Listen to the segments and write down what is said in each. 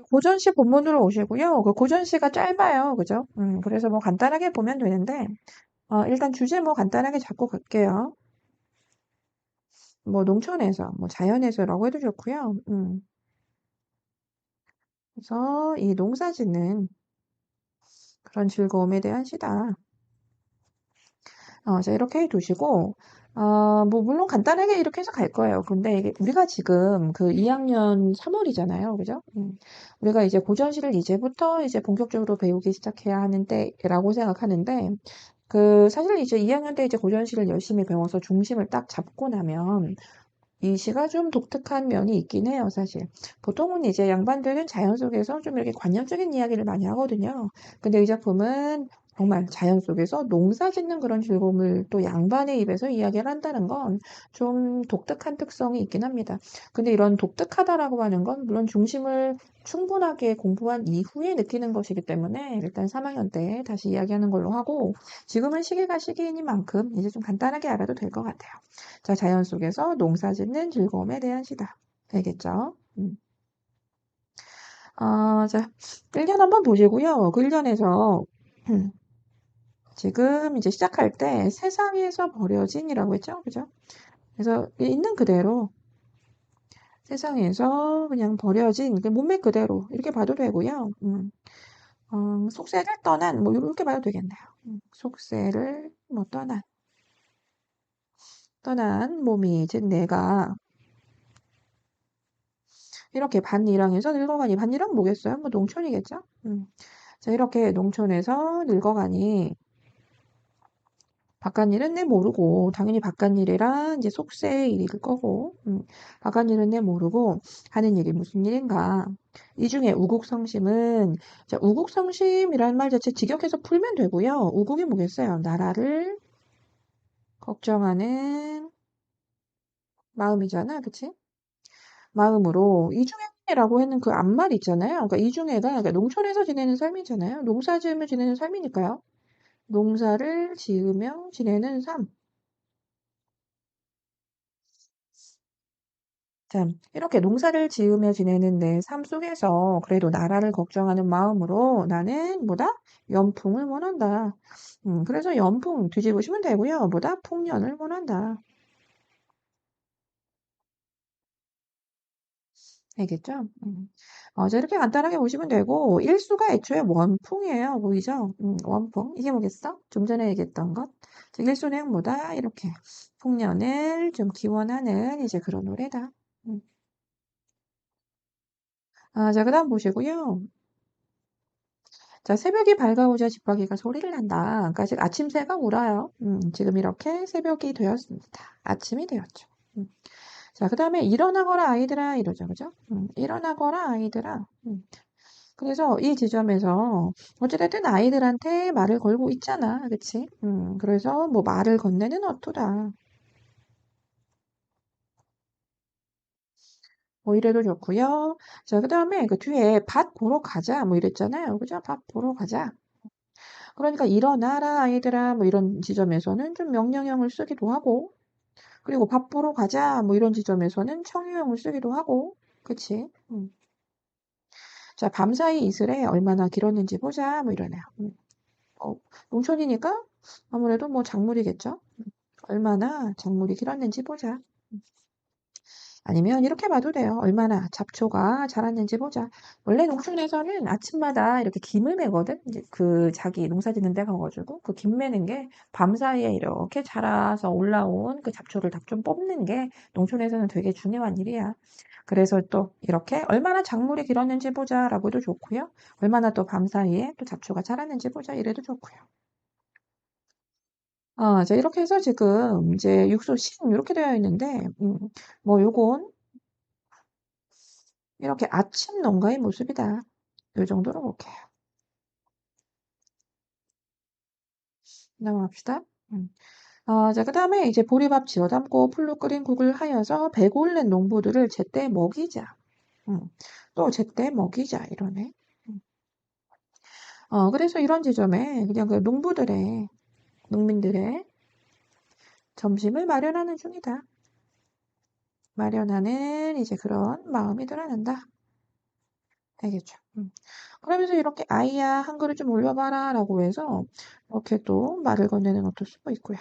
고전시 본문으로 오시고요. 그 고전시가 짧아요. 그죠? 그래서 뭐 간단하게 보면 되는데, 일단 주제 뭐 간단하게 잡고 갈게요. 뭐 농촌에서, 뭐 자연에서라고 해도 좋고요. 그래서 이 농사 짓는 그런 즐거움에 대한 시다. 자, 이렇게 해두시고, 뭐, 물론 간단하게 이렇게 해서 갈 거예요. 근데 이게 우리가 지금 그 2학년 3월이잖아요. 그죠? 우리가 이제 고전시를 이제부터 이제 본격적으로 배우기 시작해야 하는 때라고 생각하는데, 사실 이제 2학년 때 이제 고전시를 열심히 배워서 중심을 딱 잡고 나면, 이 시가 좀 독특한 면이 있긴 해요, 사실. 보통은 이제 양반들은 자연 속에서 좀 이렇게 관념적인 이야기를 많이 하거든요. 근데 이 작품은 정말 자연 속에서 농사 짓는 그런 즐거움을 또 양반의 입에서 이야기를 한다는 건 좀 독특한 특성이 있긴 합니다. 근데 이런 독특하다라고 하는 건 물론 중심을 충분하게 공부한 이후에 느끼는 것이기 때문에 일단 3학년 때 다시 이야기하는 걸로 하고 지금은 시기가 시기이니만큼 이제 좀 간단하게 알아도 될 것 같아요. 자, 자연 속에서 농사 짓는 즐거움에 대한 시다. 알겠죠? 자, 1년 한번 보시고요. 그 1년에서 지금 이제 시작할 때 세상에서 버려진이라고 했죠? 그죠? 그래서 있는 그대로 세상에서 그냥 버려진 그 몸매 그대로 이렇게 봐도 되고요. 속세를 떠난 뭐 이렇게 봐도 되겠네요. 속세를 뭐 떠난 몸이 즉 내가 이렇게 밭일왕에서 늙어가니 밭일왕 뭐겠어요? 뭐 농촌이겠죠? 자, 이렇게 농촌에서 늙어가니 바깥일은 내 모르고 당연히 바깥일이란 이제 속세의 일일 거고 바깥일은 내 모르고 하는 일이 무슨 일인가? 이 중에 우국성심은 자, 우국성심이라는 말 자체 직역해서 풀면 되고요. 우국이 뭐겠어요? 나라를 걱정하는 마음이잖아, 그치? 마음으로 이중에라고 하는 그 앞말 있잖아요. 그러니까 이중에가 그러니까 농촌에서 지내는 삶이잖아요. 농사 지으며 지내는 삶이니까요. 농사를 지으며 지내는 삶. 자, 이렇게 농사를 지으며 지내는 내 삶 속에서 그래도 나라를 걱정하는 마음으로 나는 뭐다? 연풍을 원한다. 그래서 연풍 뒤집으시면 되고요. 뭐다? 풍년을 원한다. 알겠죠? 자, 이렇게 간단하게 보시면 되고, 일수가 애초에 원풍이에요. 보이죠? 원풍. 이게 뭐겠어? 좀 전에 얘기했던 것. 즉, 일수는 뭐다? 이렇게. 풍년을 좀 기원하는 이제 그런 노래다. 음. 자, 그 다음 보시고요. 자, 새벽이 밝아오자 집박이가 소리를 난다. 그러니까 아직 아침새가 울어요. 지금 이렇게 새벽이 되었습니다. 아침이 되었죠. 자, 그 다음에 일어나거라 아이들아 이러죠. 그죠? 일어나거라 아이들아. 그래서 이 지점에서 어찌됐든 아이들한테 말을 걸고 있잖아. 그치? 그래서 뭐 말을 건네는 어투다. 뭐 이래도 좋고요. 자, 그 다음에 그 뒤에 밭 보러 가자 뭐 이랬잖아요. 그죠? 밭 보러 가자. 그러니까 일어나라 아이들아 뭐 이런 지점에서는 좀 명령형을 쓰기도 하고 그리고 밥 보러 가자 뭐 이런 지점에서는 청유형을 쓰기도 하고 그치? 자, 밤사이 이슬에 얼마나 길었는지 보자 뭐 이러네요. 어, 농촌이니까 아무래도 뭐 작물이겠죠? 얼마나 작물이 길었는지 보자. 아니면 이렇게 봐도 돼요. 얼마나 잡초가 자랐는지 보자. 원래 농촌에서는 아침마다 이렇게 김을 매거든. 이제 그 자기 농사 짓는 데 가가지고 그 김 매는 게 밤사이에 이렇게 자라서 올라온 그 잡초를 다 좀 뽑는 게 농촌에서는 되게 중요한 일이야. 그래서 또 이렇게 얼마나 작물이 길었는지 보자라고도 좋고요. 얼마나 또 밤사이에 또 잡초가 자랐는지 보자 이래도 좋고요. 자, 이렇게 해서 지금 이제 육수 신 이렇게 되어 있는데, 뭐 요건 이렇게 아침 농가의 모습이다. 요 정도로 볼게요. 넘어갑시다. 음. 자, 그 다음에 이제 보리밥 지어 담고 풀로 끓인 국을 하여서 배고 올른 농부들을 제때 먹이자. 음. 또 제때 먹이자. 이러네. 음. 그래서 이런 지점에 그냥 그 농민들의 점심을 마련하는 중이다. 마련하는 이제 그런 마음이 드러난다. 알겠죠? 그러면서 이렇게 아이야, 한 그릇 좀 올려봐라 라고 해서 이렇게 또 말을 건네는 것도 쓰고 있고요.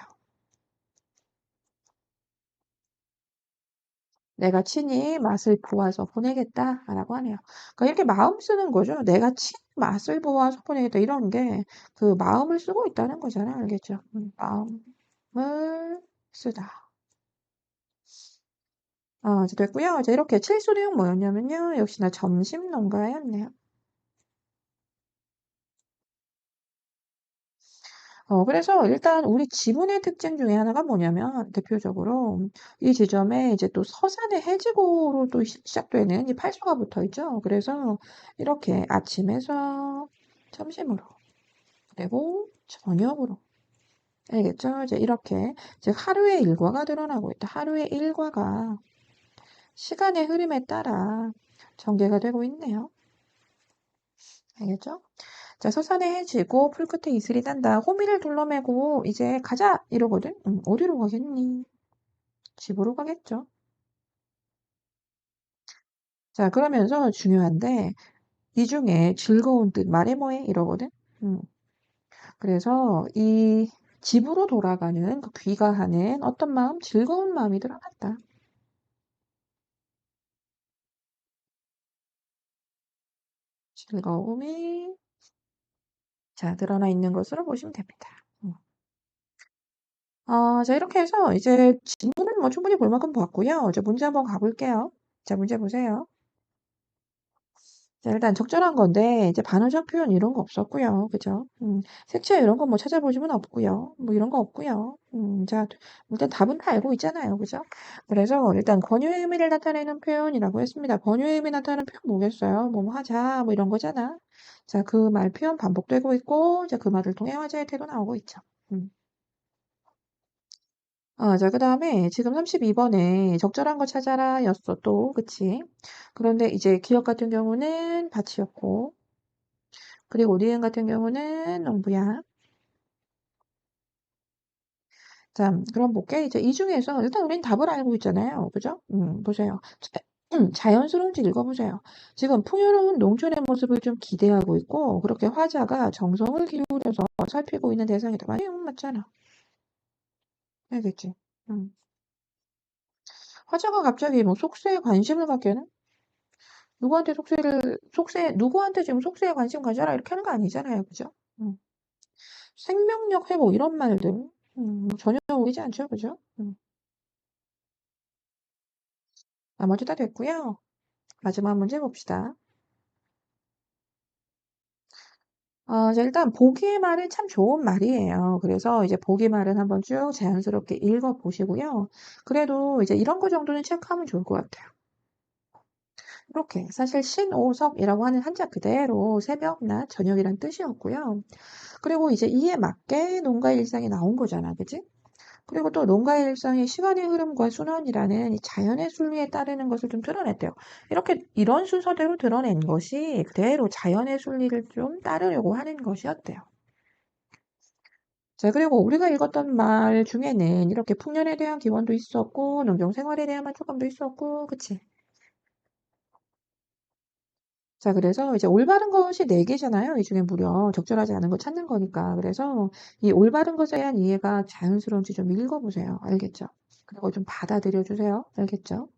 내가 친히 맛을 보아서 보내겠다라고 하네요. 그러니까 이렇게 마음 쓰는 거죠. 내가 친히 맛을 보아서 보내겠다 이런 게 그 마음을 쓰고 있다는 거잖아요. 알겠죠? 마음을 쓰다. 이제 됐고요. 이제 이렇게 칠수 내용 뭐였냐면요. 역시나 점심 농가였네요. 그래서 일단 우리 지문의 특징 중에 하나가 뭐냐면 대표적으로 이 지점에 이제 또 서산의 해지고로 또 시작되는 이 팔수가 붙어 있죠. 그래서 이렇게 아침에서 점심으로 그리고 저녁으로 알겠죠? 이제 이렇게 이제 하루의 일과가 드러나고 있다. 하루의 일과가 시간의 흐름에 따라 전개가 되고 있네요. 알겠죠? 자, 서산에 해지고 풀끝에 이슬이 난다. 호미를 둘러매고 이제 가자 이러거든. 어디로 가겠니? 집으로 가겠죠. 자, 그러면서 중요한데 이 중에 즐거운 뜻 말해 뭐해 이러거든. 음, 그래서 이 집으로 돌아가는 그 귀가하는 어떤 마음, 즐거운 마음이 드러났다. 즐거움이 자 드러나 있는 것으로 보시면 됩니다. 자, 이렇게 해서 이제 질문은 뭐 충분히 볼 만큼 봤고요. 이제 문제 한번 가볼게요. 자, 문제 보세요. 자, 일단 적절한 건데 이제 반어적 표현 이런 거 없었고요. 그죠? 색채 이런 거 뭐 찾아보시면 없고요. 뭐 이런 거 없고요. 자, 일단 답은 다 알고 있잖아요. 그죠? 그래서 일단 권유의 의미를 나타내는 표현이라고 했습니다. 권유의 의미 나타내는 표현 뭐겠어요? 뭐 하자 뭐 이런 거잖아. 자, 그 말 표현 반복되고 있고 이제 그 말을 통해 화자의 태도 나오고 있죠. 음. 자, 그다음에 지금 32번에 적절한 거 찾아라 였어 또. 그치? 그런데 이제 기억 같은 경우는 밭이었고 그리고 니은 같은 경우는 농부야. 자, 그럼 볼게. 이제 이 중에서 일단 우린 답을 알고 있잖아요. 그죠? 보세요. 자연스러운지 읽어보세요. 지금 풍요로운 농촌의 모습을 좀 기대하고 있고 그렇게 화자가 정성을 기울여서 살피고 있는 대상이다. 맞잖아. 알겠지? 화자가 갑자기 뭐 속세에 관심을 갖게는 누구한테 누구한테 지금 속세에 관심 가져라 이렇게 하는 거 아니잖아요. 그죠? 생명력 회복 이런 말들 전혀 어울리지 않죠. 그죠? 나머지 다 됐고요. 마지막 문제 봅시다. 자, 일단 보기의 말은 참 좋은 말이에요. 그래서 이제 보기 말은 한번 쭉 자연스럽게 읽어보시고요. 그래도 이제 이런 거 정도는 체크하면 좋을 것 같아요. 이렇게 사실 신오석이라고 하는 한자 그대로 새벽, 낮, 저녁이란 뜻이었고요. 그리고 이제 이에 맞게 농가 일상이 나온 거잖아, 그지? 그리고 또 농가의 일상이 시간의 흐름과 순환이라는 이 자연의 순리에 따르는 것을 좀 드러냈대요. 이렇게 이런 순서대로 드러낸 것이 그대로 자연의 순리를 좀 따르려고 하는 것이었대요. 자, 그리고 우리가 읽었던 말 중에는 이렇게 풍년에 대한 기원도 있었고, 농경 생활에 대한 만족감도 있었고, 그치? 자, 그래서 이제 올바른 것이 네 개잖아요. 이 중에 무려 적절하지 않은 거 찾는 거니까. 그래서 이 올바른 것에 대한 이해가 자연스러운지 좀 읽어보세요. 알겠죠? 그리고 좀 받아들여 주세요. 알겠죠?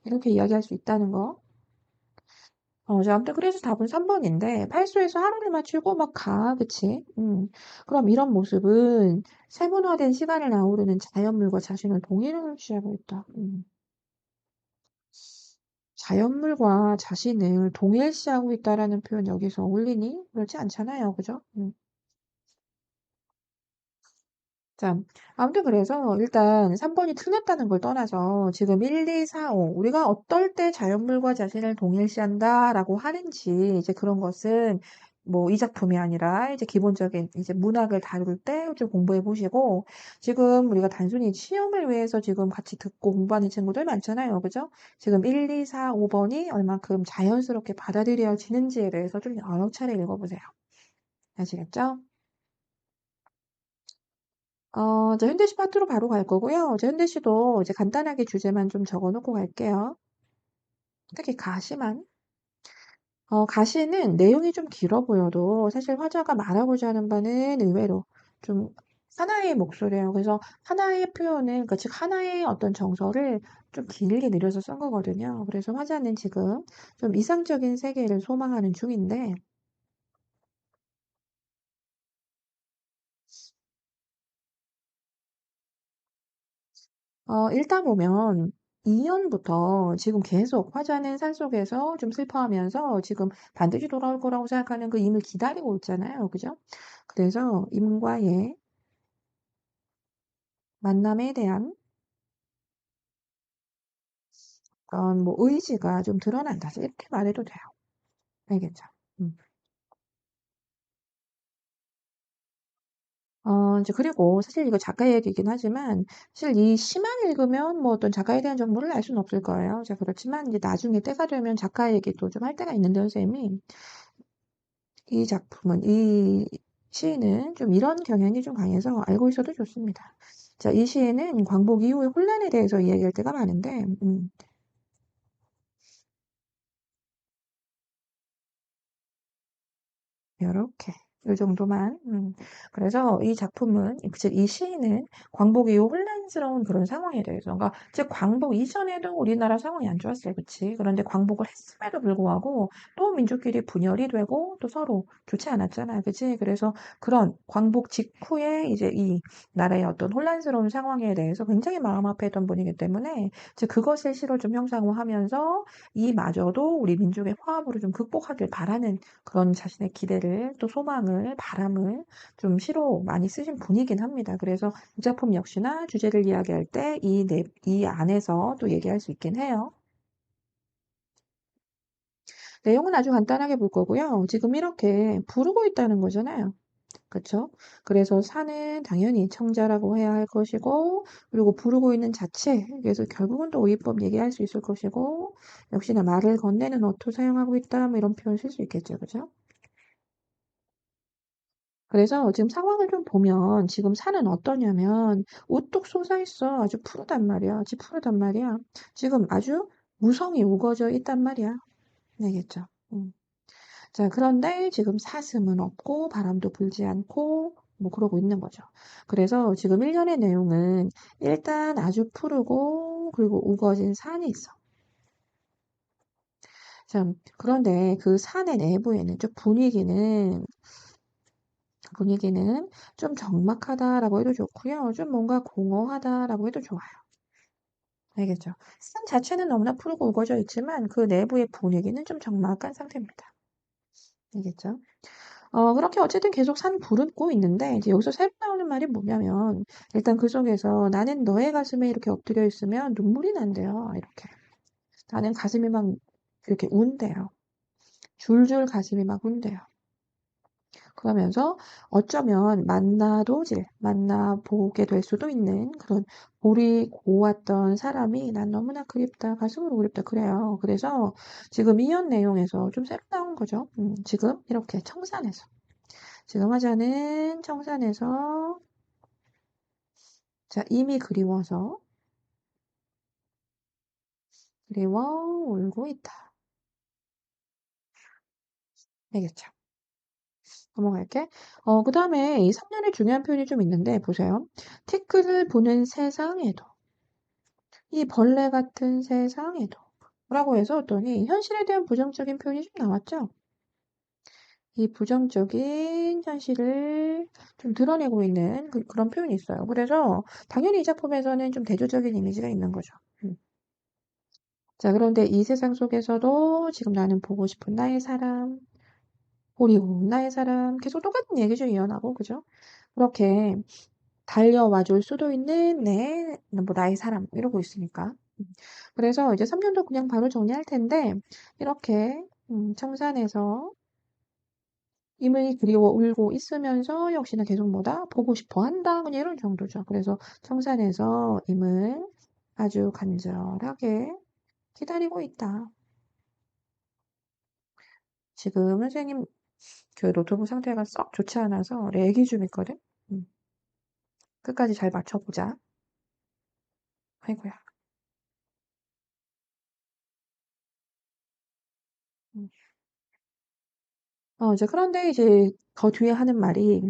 이렇게 이야기할 수 있다는 거. 자, 아무튼 그래서 답은 3번인데, 팔소에서 하루를 맞추고 막 가, 그치? 그럼 이런 모습은 세분화된 시간을 아우르는 자연물과 자신을 동일하게 취하고 있다. 자연물과 자신을 동일시하고 있다라는 표현 여기서 어울리니? 그렇지 않잖아요. 그죠? 자, 아무튼 그래서 일단 3번이 틀렸다는 걸 떠나서 지금 1, 2, 4, 5 우리가 어떨 때 자연물과 자신을 동일시한다라고 하는지 이제 그런 것은 뭐 이 작품이 아니라 이제 기본적인 이제 문학을 다룰 때 좀 공부해 보시고 지금 우리가 단순히 시험을 위해서 지금 같이 듣고 공부하는 친구들 많잖아요. 그죠? 지금 1, 2, 4, 5번이 얼만큼 자연스럽게 받아들여지는지에 대해서 좀 여러 차례 읽어보세요. 아시겠죠? 이제 현대시 파트로 바로 갈 거고요. 이제 현대시도 이제 간단하게 주제만 좀 적어 놓고 갈게요. 특히 가시만. 가시는 내용이 좀 길어 보여도 사실 화자가 말하고자 하는 바는 의외로 좀 하나의 목소리예요. 그래서 하나의 표현을, 그러니까 즉 하나의 어떤 정서를 좀 길게 늘려서 쓴 거거든요. 그래서 화자는 지금 좀 이상적인 세계를 소망하는 중인데, 읽다 보면 2년부터 지금 계속 화자는 산속에서 좀 슬퍼하면서 지금 반드시 돌아올 거라고 생각하는 그 임을 기다리고 있잖아요. 그죠? 그래서 임과의 만남에 대한 그런 뭐 의지가 좀 드러난다. 이렇게 말해도 돼요. 알겠죠? 음. 이제 그리고 사실 이거 작가 얘기이긴 하지만 사실 이 시만 읽으면 뭐 어떤 작가에 대한 정보를 알 수는 없을 거예요. 자, 그렇지만 이제 나중에 때가 되면 작가 얘기도 좀 할 때가 있는데요, 선생님이. 이 작품은, 이 시인은 좀 이런 경향이 좀 강해서 알고 있어도 좋습니다. 자, 이 시인은 광복 이후의 혼란에 대해서 이야기할 때가 많은데, 요렇게. 요 정도만. 그래서 이 작품은, 즉, 이 시인은 광복 이후 혼란스러운 그런 상황에 대해서, 그러니까, 즉, 광복 이전에도 우리나라 상황이 안 좋았어요. 그치? 그런데 광복을 했음에도 불구하고 또 민족끼리 분열이 되고 또 서로 좋지 않았잖아요. 그치? 그래서 그런 광복 직후에 이제 이 나라의 어떤 혼란스러운 상황에 대해서 굉장히 마음 아파했던 분이기 때문에, 즉, 그것을 시로 좀 형상화하면서 이마저도 우리 민족의 화합으로 좀 극복하길 바라는 그런 자신의 기대를 또 소망을 바람을 좀 시로 많이 쓰신 분이긴 합니다. 그래서 이 작품 역시나 주제를 이야기할 때 이 안에서 또 얘기할 수 있긴 해요. 내용은 아주 간단하게 볼 거고요. 지금 이렇게 부르고 있다는 거잖아요. 그쵸? 그래서 산은 당연히 청자라고 해야 할 것이고, 그리고 부르고 있는 자체, 그래서 결국은 또 어휘법 얘기할 수 있을 것이고, 역시나 말을 건네는 어투 사용하고 있다, 뭐 이런 표현 쓸 수 있겠죠. 그죠? 그래서 지금 상황을 좀 보면 지금 산은 어떠냐면 우뚝 솟아있어. 아주 푸르단 말이야. 아주 푸르단 말이야. 지금 아주 무성이 우거져 있단 말이야. 알겠죠? 자, 그런데 지금 사슴은 없고 바람도 불지 않고 뭐 그러고 있는 거죠. 그래서 지금 1년의 내용은 일단 아주 푸르고 그리고 우거진 산이 있어. 참, 그런데 그 산의 내부에는 좀 분위기는 좀 적막하다라고 해도 좋고요. 좀 뭔가 공허하다라고 해도 좋아요. 알겠죠? 산 자체는 너무나 푸르고 우거져 있지만 그 내부의 분위기는 좀 적막한 상태입니다. 알겠죠? 그렇게 어쨌든 계속 산 부르고 있는데 이제 여기서 새로 나오는 말이 뭐냐면 일단 그 속에서 나는 너의 가슴에 이렇게 엎드려 있으면 눈물이 난대요. 이렇게. 나는 가슴이 막 이렇게 운대요. 줄줄 가슴이 막 운대요. 그러면서 어쩌면 만나보게 될 수도 있는 그런 볼이 고왔던 사람이 난 너무나 그립다, 가슴으로 그립다, 그래요. 그래서 지금 이연 내용에서 좀 새로 나온 거죠. 지금 이렇게 청산에서. 지금 하자는 청산에서, 자, 이미 그리워 울고 있다. 알겠죠? 넘어갈게. 그 다음에 이 3년의 중요한 표현이 좀 있는데, 보세요. 티끌을 보는 세상에도. 이 벌레 같은 세상에도 라고 해서 했더니 현실에 대한 부정적인 표현이 좀 나왔죠. 이 부정적인 현실을 좀 드러내고 있는 그런 표현이 있어요. 그래서 당연히 이 작품에서는 좀 대조적인 이미지가 있는 거죠. 음. 자, 그런데 이 세상 속에서도 지금 나는 보고 싶은 나의 사람, 그리고 나의 사람 계속 똑같은 얘기죠. 이어나고 그죠? 그렇게 달려와 줄 수도 있는 뭐 나의 사람 이러고 있으니까. 그래서 이제 3년도 그냥 바로 정리할 텐데 이렇게 청산에서 임을 그리워 울고 있으면서 역시나 계속 뭐다 보고 싶어 한다 그냥 이런 정도죠. 그래서 청산에서 임을 아주 간절하게 기다리고 있다. 지금 선생님 그 노트북 상태가 썩 좋지 않아서 렉이 좀 있거든. 음, 끝까지 잘 맞춰보자. 아이고야. 음. 이제 그런데 이제 더 뒤에 하는 말이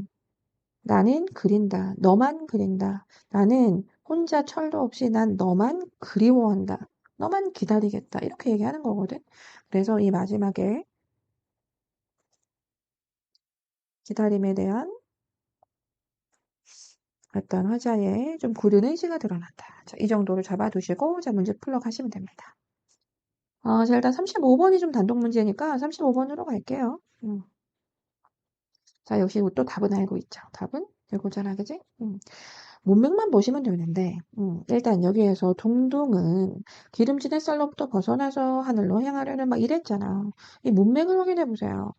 나는 그린다. 너만 그린다. 나는 혼자 철도 없이 난 너만 그리워한다. 너만 기다리겠다. 이렇게 얘기하는 거거든. 그래서 이 마지막에 기다림에 대한 어떤 화자의 좀 굳은 의지가 드러난다. 자, 이 정도를 잡아두시고 자, 문제 풀러 가시면 됩니다. 자, 일단 35번이 좀 단독 문제니까 35번으로 갈게요. 자, 역시 또 답은 알고 있죠. 답은 알고잖아, 그지? 문맥만 보시면 되는데, 일단 여기에서 동동은 기름진 햇살로부터 벗어나서 하늘로 향하려는 막 이랬잖아. 이 문맥을 확인해 보세요.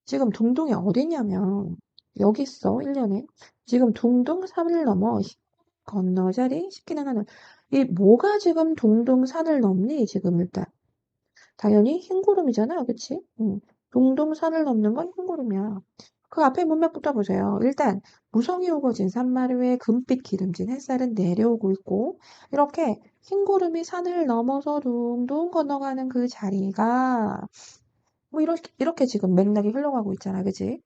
지금 동동이 어디냐면, 여기 있어, 1년에. 지금 동동 산을 넘어 건너자리 시키는 하늘. 이 뭐가 지금 동동 산을 넘니, 지금 일단. 당연히 흰구름이잖아, 그치? 동동산을 넘는 건 흰구름이야. 그 앞에 문맥부터 보세요. 일단 무성이 우거진 산마루 위에 금빛 기름진 햇살은 내려오고 있고 이렇게 흰구름이 산을 넘어서 둥둥 건너가는 그 자리가 뭐 이렇게 지금 맥락이 흘러가고 있잖아, 그치?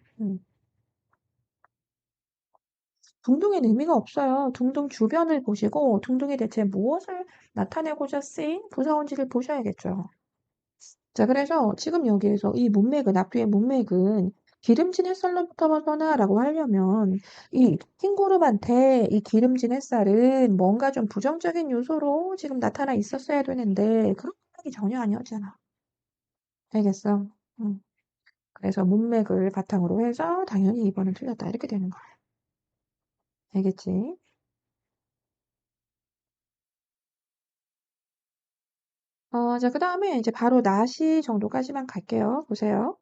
둥둥에는 의미가 없어요. 둥둥 주변을 보시고 둥둥이 대체 무엇을 나타내고자 쓰인 부사원지를 보셔야겠죠. 자, 그래서 지금 여기에서 이 문맥은, 앞뒤의 문맥은 기름진 햇살로부터 벗어나라고 하려면 이 흰구름한테 이 기름진 햇살은 뭔가 좀 부정적인 요소로 지금 나타나 있었어야 되는데 그런 생각이 전혀 아니었잖아. 알겠어? 음. 그래서 문맥을 바탕으로 해서 당연히 2번은 틀렸다. 이렇게 되는 거야. 알겠지? 자, 그 다음에 이제 바로 나시 정도까지만 갈게요. 보세요.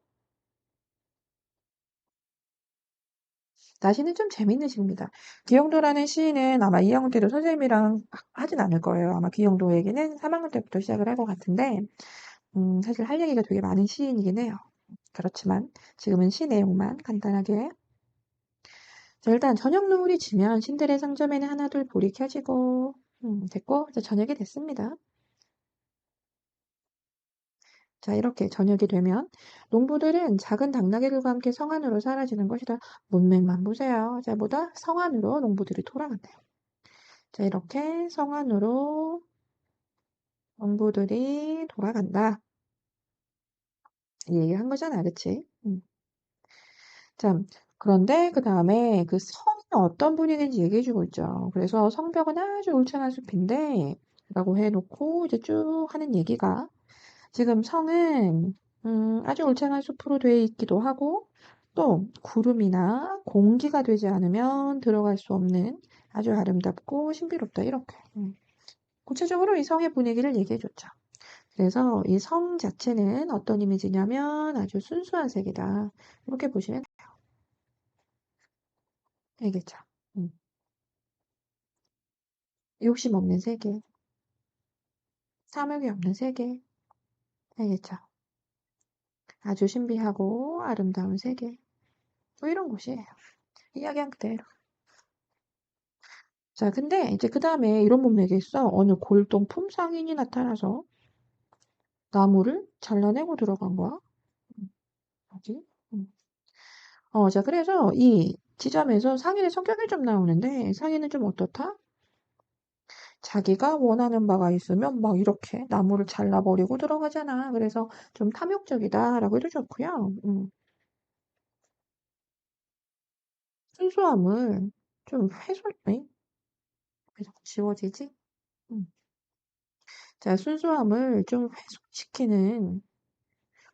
나시는 좀 재밌는 시입니다. 기영도라는 시인은 아마 2학년 때도 선생님이랑 하진 않을 거예요. 아마 기영도 얘기는 3학년 때부터 시작을 할 것 같은데, 사실 할 얘기가 되게 많은 시인이긴 해요. 그렇지만 지금은 시 내용만 간단하게. 자, 일단 저녁 노을이 지면 신들의 상점에는 하나둘 불이 켜지고, 됐고, 이제 저녁이 됐습니다. 자, 이렇게 저녁이 되면 농부들은 작은 당나귀들과 함께 성 안으로 사라지는 것이다. 문맥만 보세요. 자, 보다 성 안으로 농부들이 돌아간대요. 자, 이렇게 성 안으로 농부들이 돌아간다. 이 얘기를 한 거잖아, 그치? 자, 그런데 그 다음에 그 성이 어떤 분위기인지 얘기해주고 있죠. 그래서 성벽은 아주 울창한 숲인데, 라고 해놓고 이제 쭉 하는 얘기가 지금 성은 아주 울창한 숲으로 되어 있기도 하고 또 구름이나 공기가 되지 않으면 들어갈 수 없는 아주 아름답고 신비롭다 이렇게 구체적으로 이 성의 분위기를 얘기해줬죠. 그래서 이 성 자체는 어떤 이미지냐면 아주 순수한 색이다. 이렇게 보시면 알겠죠. 음. 욕심 없는 세계, 탐욕이 없는 세계, 알겠죠. 아주 신비하고 아름다운 세계, 뭐 이런 곳이에요. 이야기한 그대로. 자, 근데 이제 그 다음에 이런 문맥이 있어. 어느 골동품 상인이 나타나서 나무를 잘라내고 들어간 거야. 음, 뭐지? 음. 자, 그래서 이 지점에서 상인의 성격이 좀 나오는데 상인은 좀 어떻다? 자기가 원하는 바가 있으면 막 이렇게 나무를 잘라버리고 들어가잖아. 그래서 좀 탐욕적이다라고 해도 좋고요. 순수함을 좀 왜 자꾸 지워지지? 음. 자, 순수함을 좀 훼손시키는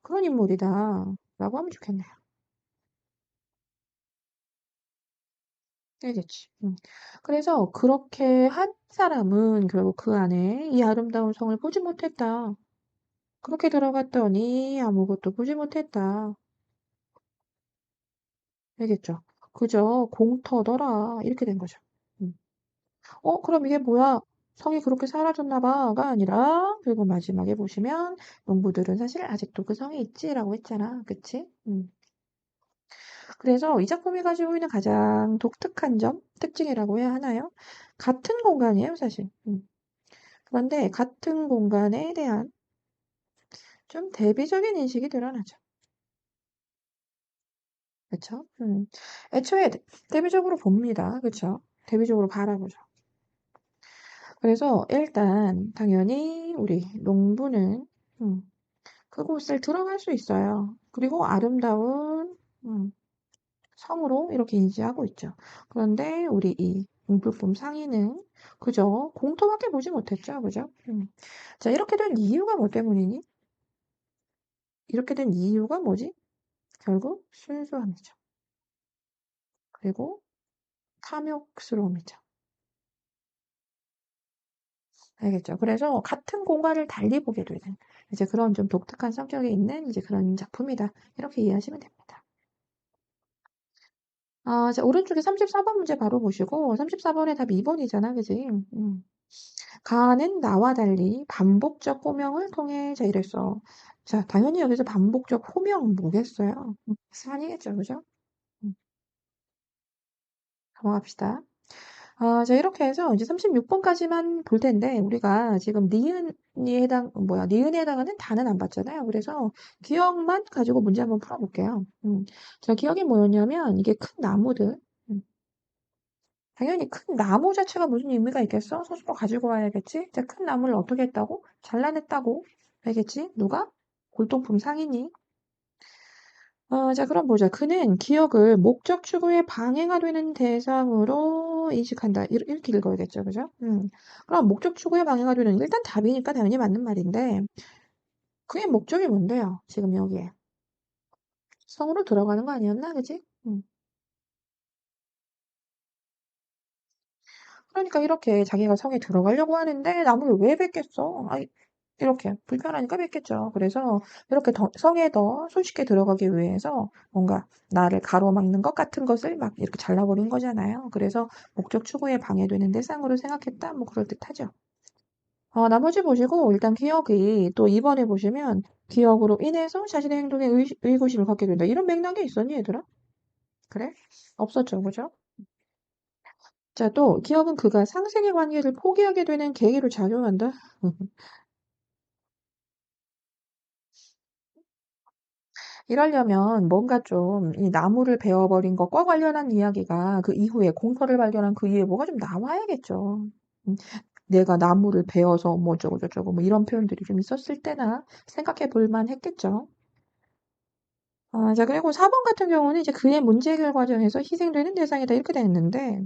그런 인물이다라고 하면 좋겠네요. 알겠지. 그래서 그렇게 한 사람은 결국 그 안에 이 아름다운 성을 보지 못했다. 그렇게 들어갔더니 아무것도 보지 못했다. 알겠죠? 그저 공터더라. 이렇게 된 거죠. 음. 그럼 이게 뭐야? 성이 그렇게 사라졌나 봐가 아니라 그리고 마지막에 보시면 농부들은 사실 아직도 그 성에 있지라고 했잖아. 그치? 그래서 이 작품이 가지고 있는 가장 독특한 점, 특징이라고 해야 하나요? 같은 공간이에요, 사실. 그런데 같은 공간에 대한 좀 대비적인 인식이 드러나죠. 그쵸? 애초에 대비적으로 봅니다. 그쵸? 대비적으로 바라보죠. 그래서 일단 당연히 우리 농부는 그곳을 들어갈 수 있어요. 그리고 아름다운 음, 성으로 이렇게 인지하고 있죠. 그런데 우리 이 용불품 상인은 그저 공터밖에 보지 못했죠. 그죠? 자, 이렇게 된 이유가 뭐 때문이니? 이렇게 된 이유가 뭐지? 결국 순수함이죠. 그리고 탐욕스러움이죠. 알겠죠? 그래서 같은 공간을 달리 보게 되는 이제 그런 좀 독특한 성격이 있는 이제 그런 작품이다. 이렇게 이해하시면 됩니다. 아, 자, 오른쪽에 34번 문제 바로 보시고 34번의 답 2번이잖아. 그지? 가는 나와 달리 반복적 호명을 통해 자 이랬어. 자, 당연히 여기서 반복적 호명 뭐겠어요? 산이겠죠. 그죠? 음, 넘어갑시다. 아, 자, 이렇게 해서 이제 36번까지만 볼 텐데, 우리가 지금 니은에 해당하는 단은 안 봤잖아요. 그래서 기억만 가지고 문제 한번 풀어볼게요. 자, 기억이 뭐였냐면, 이게 큰 나무들. 음, 당연히 큰 나무 자체가 무슨 의미가 있겠어? 소스로 가지고 와야겠지? 자, 큰 나무를 어떻게 했다고? 잘라냈다고? 알겠지? 누가? 골동품 상인이. 자, 그럼 보자. 그는 기억을 목적 추구에 방해가 되는 대상으로 인식한다. 이렇게 읽어야겠죠. 그죠? 그럼 목적 추구에 방해가 되는, 일단 답이니까 당연히 맞는 말인데, 그의 목적이 뭔데요? 지금 여기에. 성으로 들어가는 거 아니었나? 그지? 그러니까 이렇게 자기가 성에 들어가려고 하는데, 나무를 왜 뱉겠어? 아, 이렇게 불편하니까 뱉겠죠. 그래서 이렇게 성에 더 손쉽게 들어가기 위해서 뭔가 나를 가로막는 것 같은 것을 막 이렇게 잘라버린 거잖아요. 그래서 목적 추구에 방해되는 대상으로 생각했다. 뭐 그럴듯하죠. 나머지 보시고 일단 기억이 또 2번에 보시면 기억으로 인해서 자신의 행동에 의구심을 갖게 된다. 이런 맥락이 있었니 얘들아? 그래? 없었죠. 그죠? 자, 또 기억은 그가 상생의 관계를 포기하게 되는 계기로 작용한다. 이러려면 뭔가 좀 이 나무를 베어버린 것과 관련한 이야기가 그 이후에 공터를 발견한 그 이후에 뭐가 좀 나와야겠죠. 음, 내가 나무를 베어서 뭐 어쩌고 저쩌고 뭐 이런 표현들이 좀 있었을 때나 생각해 볼 만했겠죠. 아, 자, 그리고 4번 같은 경우는 이제 그의 문제 해결 과정에서 희생되는 대상이다 이렇게 돼 있는데,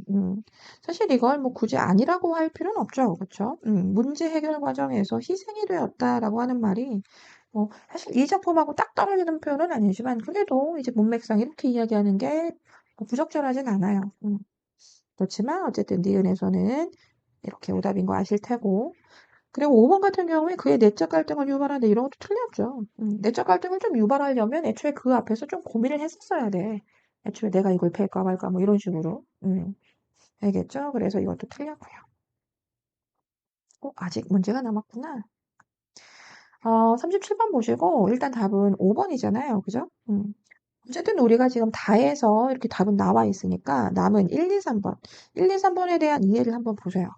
사실 이걸 뭐 굳이 아니라고 할 필요는 없죠. 그렇죠? 문제 해결 과정에서 희생이 되었다라고 하는 말이 사실 이 작품하고 딱 떨어지는 표현은 아니지만 그래도 이제 문맥상 이렇게 이야기하는 게뭐 부적절하진 않아요. 그렇지만 어쨌든 니은에서는 이렇게 오답인 거 아실 테고 그리고 5번 같은 경우에 그의 내적 갈등을 유발하는데 이런 것도 틀렸죠. 내적 갈등을 좀 유발하려면 애초에 그 앞에서 좀 고민을 했었어야 돼. 애초에 내가 이걸 뺄까 말까 뭐 이런 식으로. 알겠죠? 그래서 이것도 틀렸고요. 아직 문제가 남았구나. 37번 보시고 일단 답은 5번이잖아요. 그죠? 어쨌든 우리가 지금 다 해서 이렇게 답은 나와 있으니까 남은 1, 2, 3번. 1, 2, 3번에 대한 이해를 한번 보세요.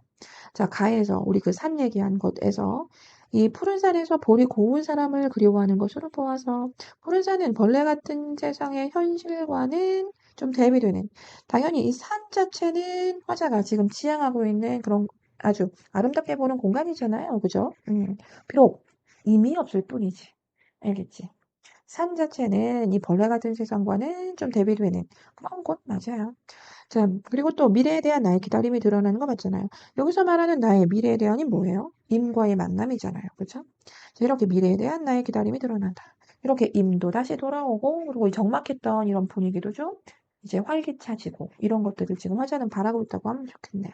자, 가에서 우리 그 산 얘기한 것에서 이 푸른 산에서 볼이 고운 사람을 그리워하는 것으로 보아서 푸른 산은 벌레 같은 세상의 현실과는 좀 대비되는 당연히 이 산 자체는 화자가 지금 지향하고 있는 그런 아주 아름답게 보는 공간이잖아요. 그죠? 비록 의미 없을 뿐이지. 알겠지? 산 자체는 이 벌레 같은 세상과는 좀 대비되는 그런 곳 맞아요. 자, 그리고 또 미래에 대한 나의 기다림이 드러나는 거 맞잖아요. 여기서 말하는 나의 미래에 대한이 뭐예요? 임과의 만남이잖아요. 그렇죠? 자, 이렇게 미래에 대한 나의 기다림이 드러난다. 이렇게 임도 다시 돌아오고 그리고 이 적막했던 이런 분위기도 좀 이제 활기차지고 이런 것들을 지금 화자는 바라고 있다고 하면 좋겠네요.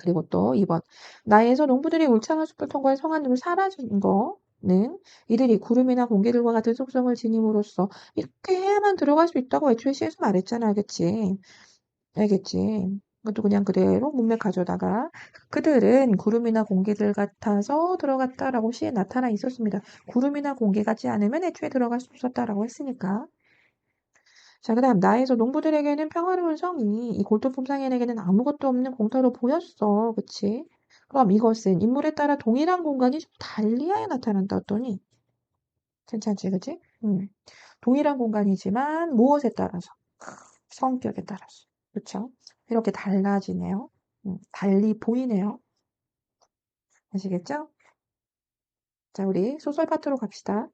그리고 또 2번. 나에서 농부들이 울창한 숲을 통과해 성안으로 사라진 거는 이들이 구름이나 공기들과 같은 속성을 지님으로써 이렇게 해야만 들어갈 수 있다고 애초에 시에서 말했잖아. 알겠지? 알겠지? 그것도 그냥 그대로 문맥 가져다가 그들은 구름이나 공기들 같아서 들어갔다라고 시에 나타나 있었습니다. 구름이나 공기 같지 않으면 애초에 들어갈 수 없었다라고 했으니까. 자, 그다음 나에서 농부들에게는 평화로운 성이 이 골동품 상인에게는 아무것도 없는 공터로 보였어. 그치? 그럼 이것은 인물에 따라 동일한 공간이 좀 달리하여 나타난다 했더니 괜찮지, 그치? 동일한 공간이지만 무엇에 따라서? 성격에 따라서. 그쵸? 이렇게 달라지네요. 달리 보이네요. 아시겠죠? 자, 우리 소설 파트로 갑시다.